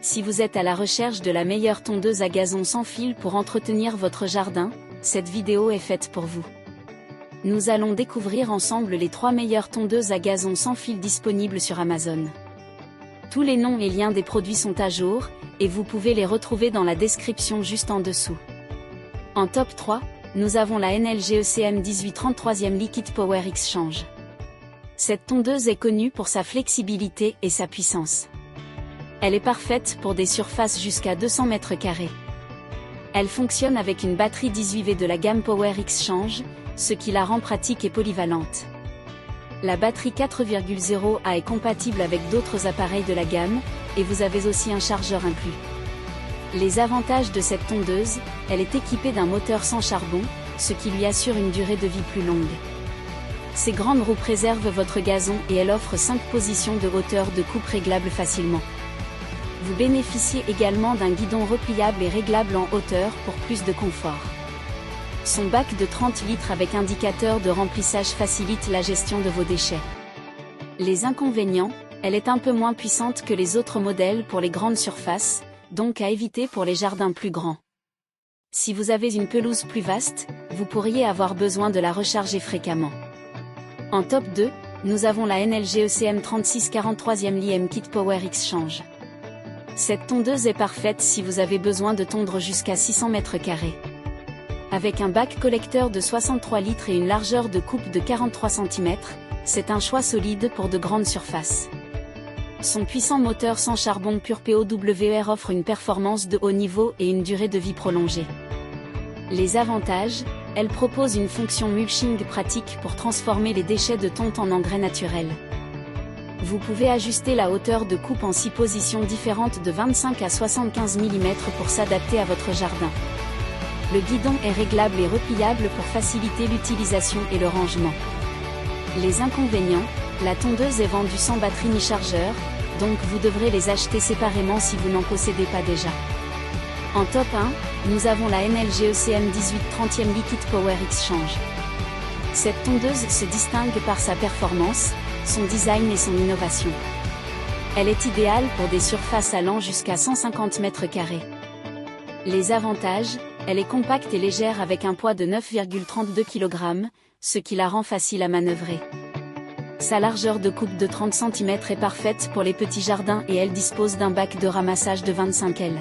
Si vous êtes à la recherche de la meilleure tondeuse à gazon sans fil pour entretenir votre jardin, cette vidéo est faite pour vous. Nous allons découvrir ensemble les 3 meilleures tondeuses à gazon sans fil disponibles sur Amazon. Tous les noms et liens des produits sont à jour, et vous pouvez les retrouver dans la description juste en dessous. En top 3, nous avons la NLG ECM 1833e Liquid Power Exchange. Cette tondeuse est connue pour sa flexibilité et sa puissance. Elle est parfaite pour des surfaces jusqu'à 200 m². Elle fonctionne avec une batterie 18V de la gamme Power Exchange, ce qui la rend pratique et polyvalente. La batterie 4,0A est compatible avec d'autres appareils de la gamme, et vous avez aussi un chargeur inclus. Les avantages de cette tondeuse, elle est équipée d'un moteur sans charbon, ce qui lui assure une durée de vie plus longue. Ses grandes roues préservent votre gazon et elle offre 5 positions de hauteur de coupe réglables facilement. Vous bénéficiez également d'un guidon repliable et réglable en hauteur pour plus de confort. Son bac de 30 litres avec indicateur de remplissage facilite la gestion de vos déchets. Les inconvénients, elle est un peu moins puissante que les autres modèles pour les grandes surfaces, donc à éviter pour les jardins plus grands. Si vous avez une pelouse plus vaste, vous pourriez avoir besoin de la recharger fréquemment. En top 2, nous avons la NLG ECM 3643e LIM Kit Power Exchange. Cette tondeuse est parfaite si vous avez besoin de tondre jusqu'à 600 m². Avec un bac collecteur de 63 litres et une largeur de coupe de 43 cm, c'est un choix solide pour de grandes surfaces. Son puissant moteur sans charbon pur POWR offre une performance de haut niveau et une durée de vie prolongée. Les avantages, elle propose une fonction mulching pratique pour transformer les déchets de tonte en engrais naturels. Vous pouvez ajuster la hauteur de coupe en 6 positions différentes de 25 à 75 mm pour s'adapter à votre jardin. Le guidon est réglable et repliable pour faciliter l'utilisation et le rangement. Les inconvénients, la tondeuse est vendue sans batterie ni chargeur, donc vous devrez les acheter séparément si vous n'en possédez pas déjà. En top 1, nous avons la NLG ECM 1830e Liquid Power Exchange. Cette tondeuse se distingue par sa performance, son design et son innovation. Elle est idéale pour des surfaces allant jusqu'à 150 m². Les avantages, elle est compacte et légère avec un poids de 9,32 kg, ce qui la rend facile à manœuvrer. Sa largeur de coupe de 30 cm est parfaite pour les petits jardins et elle dispose d'un bac de ramassage de 25 L.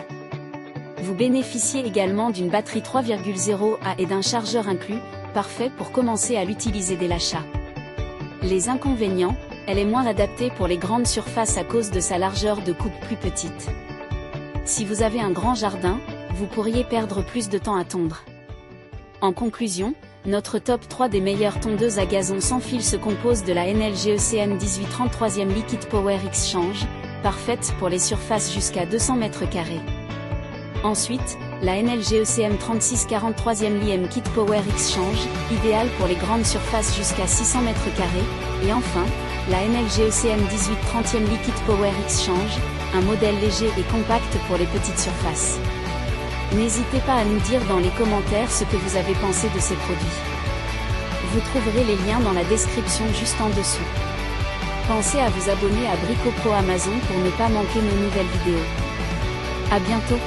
Vous bénéficiez également d'une batterie 3,0A et d'un chargeur inclus, parfait pour commencer à l'utiliser dès l'achat. Les inconvénients, elle est moins adaptée pour les grandes surfaces à cause de sa largeur de coupe plus petite. Si vous avez un grand jardin, vous pourriez perdre plus de temps à tondre. En conclusion, notre top 3 des meilleures tondeuses à gazon sans fil se compose de la NLG ECM 1833e Liquid Power Exchange, parfaite pour les surfaces jusqu'à 200 m². Ensuite, la NLG ECM 3643e LIM Kit Power Exchange, idéale pour les grandes surfaces jusqu'à 600 m². Et enfin, la NLG ECM 1830e Liquid Power Exchange, un modèle léger et compact pour les petites surfaces. N'hésitez pas à nous dire dans les commentaires ce que vous avez pensé de ces produits. Vous trouverez les liens dans la description juste en dessous. Pensez à vous abonner à Brico Pro Amazon pour ne pas manquer nos nouvelles vidéos. À bientôt!